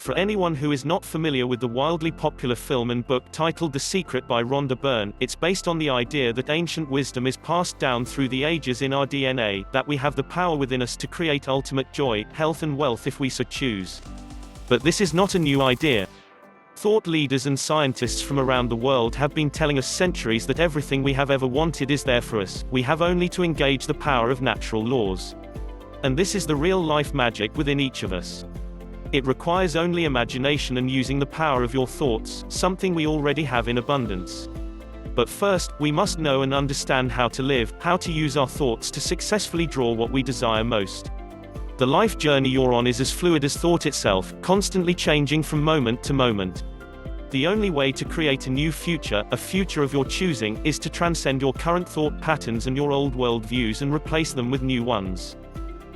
For anyone who is not familiar with the wildly popular film and book titled The Secret by Rhonda Byrne, it's based on the idea that ancient wisdom is passed down through the ages in our DNA, that we have the power within us to create ultimate joy, health and wealth if we so choose. But this is not a new idea. Thought leaders and scientists from around the world have been telling us centuries that everything we have ever wanted is there for us, we have only to engage the power of natural laws. And this is the real-life magic within each of us. It requires only imagination and using the power of your thoughts, something we already have in abundance. But first, we must know and understand how to live, how to use our thoughts to successfully draw what we desire most. The life journey you're on is as fluid as thought itself, constantly changing from moment to moment. The only way to create a new future, a future of your choosing, is to transcend your current thought patterns and your old world views and replace them with new ones.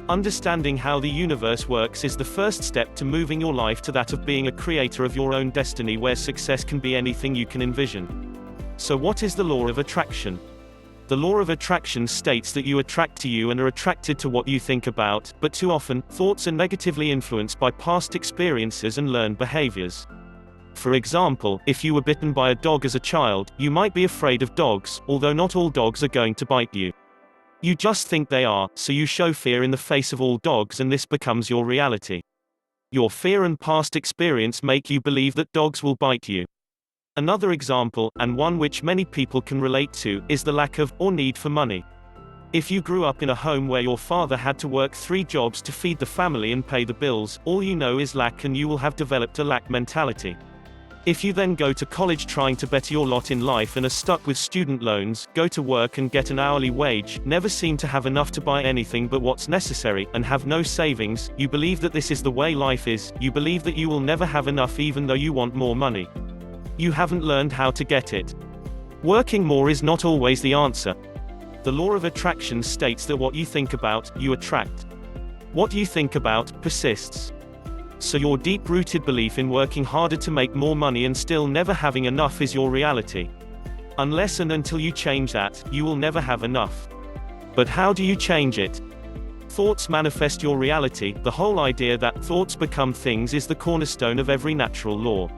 Understanding how the universe works is the first step to moving your life to that of being a creator of your own destiny, where success can be anything you can envision. So what is the law of attraction? The law of attraction states that you attract to you and are attracted to what you think about, but too often, thoughts are negatively influenced by past experiences and learned behaviors. For example, if you were bitten by a dog as a child, you might be afraid of dogs, although not all dogs are going to bite you. You just think they are, so you show fear in the face of all dogs and this becomes your reality. Your fear and past experience make you believe that dogs will bite you. Another example, and one which many people can relate to, is the lack of, or need for money. If you grew up in a home where your father had to work 3 jobs to feed the family and pay the bills, all you know is lack and you will have developed a lack mentality. If you then go to college trying to better your lot in life and are stuck with student loans, go to work and get an hourly wage, never seem to have enough to buy anything but what's necessary, and have no savings, you believe that this is the way life is, you believe that you will never have enough even though you want more money. You haven't learned how to get it. Working more is not always the answer. The law of attraction states that what you think about, you attract. What you think about, persists. So your deep-rooted belief in working harder to make more money and still never having enough is your reality. Unless and until you change that, you will never have enough. But how do you change it? Thoughts manifest your reality. The whole idea that thoughts become things is the cornerstone of every natural law.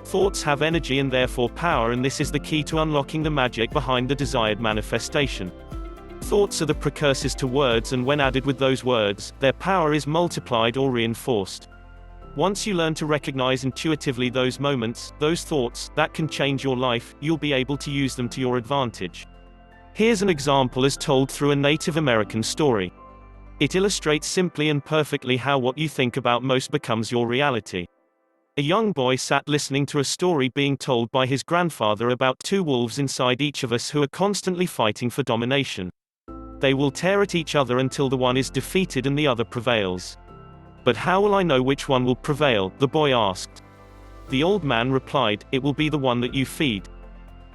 Thoughts have energy and therefore power, and this is the key to unlocking the magic behind the desired manifestation. Thoughts are the precursors to words, and when added with those words, their power is multiplied or reinforced. Once you learn to recognize intuitively those moments, those thoughts, that can change your life, you'll be able to use them to your advantage. Here's an example as told through a Native American story. It illustrates simply and perfectly how what you think about most becomes your reality. A young boy sat listening to a story being told by his grandfather about 2 wolves inside each of us who are constantly fighting for domination. They will tear at each other until the one is defeated and the other prevails. But how will I know which one will prevail? The boy asked. The old man replied, it will be the one that you feed.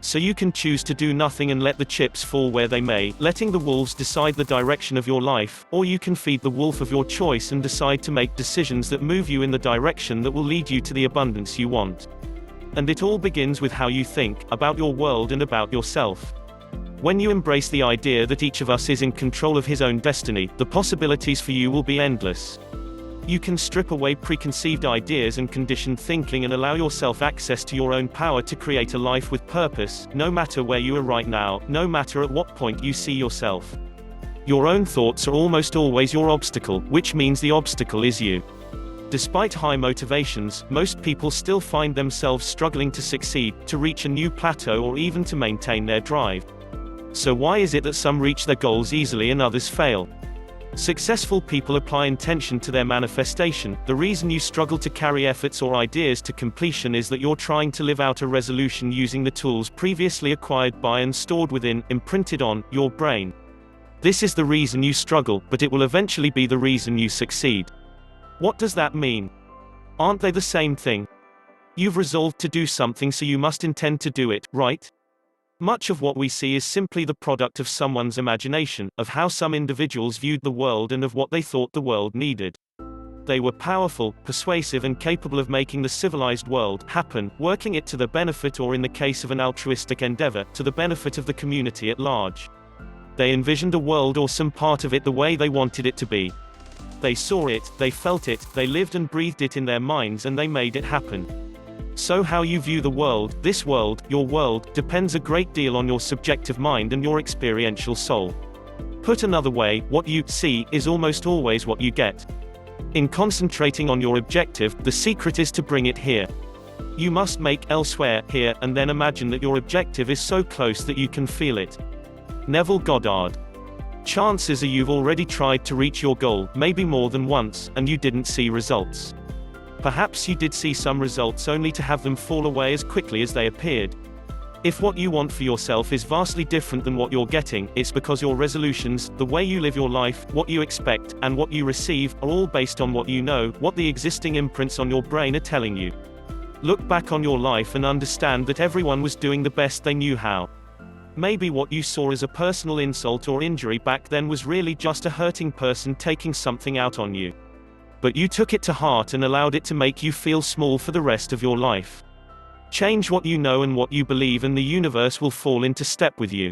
So you can choose to do nothing and let the chips fall where they may, letting the wolves decide the direction of your life, or you can feed the wolf of your choice and decide to make decisions that move you in the direction that will lead you to the abundance you want. And it all begins with how you think, about your world and about yourself. When you embrace the idea that each of us is in control of his own destiny, the possibilities for you will be endless. You can strip away preconceived ideas and conditioned thinking and allow yourself access to your own power to create a life with purpose, no matter where you are right now, no matter at what point you see yourself. Your own thoughts are almost always your obstacle, which means the obstacle is you. Despite high motivations, most people still find themselves struggling to succeed, to reach a new plateau or even to maintain their drive. So why is it that some reach their goals easily and others fail? Successful people apply intention to their manifestation. The reason you struggle to carry efforts or ideas to completion is that you're trying to live out a resolution using the tools previously acquired by and stored within, imprinted on, your brain. This is the reason you struggle, but it will eventually be the reason you succeed. What does that mean? Aren't they the same thing? You've resolved to do something, so you must intend to do it, right? Much of what we see is simply the product of someone's imagination, of how some individuals viewed the world and of what they thought the world needed. They were powerful, persuasive and capable of making the civilized world happen, working it to their benefit or in the case of an altruistic endeavor, to the benefit of the community at large. They envisioned a world or some part of it the way they wanted it to be. they saw it, they felt it, they lived and breathed it in their minds, and they made it happen. So how you view the world, this world, your world, depends a great deal on your subjective mind and your experiential soul. Put another way, what you see is almost always what you get. In concentrating on your objective, the secret is to bring it here. You must make elsewhere here, and then imagine that your objective is so close that you can feel it. Neville Goddard. Chances are you've already tried to reach your goal, maybe more than once, and you didn't see results. Perhaps you did see some results only to have them fall away as quickly as they appeared. If what you want for yourself is vastly different than what you're getting, it's because your resolutions, the way you live your life, what you expect, and what you receive, are all based on what you know, what the existing imprints on your brain are telling you. Look back on your life and understand that everyone was doing the best they knew how. Maybe what you saw as a personal insult or injury back then was really just a hurting person taking something out on you. But you took it to heart and allowed it to make you feel small for the rest of your life. Change what you know and what you believe, and the universe will fall into step with you.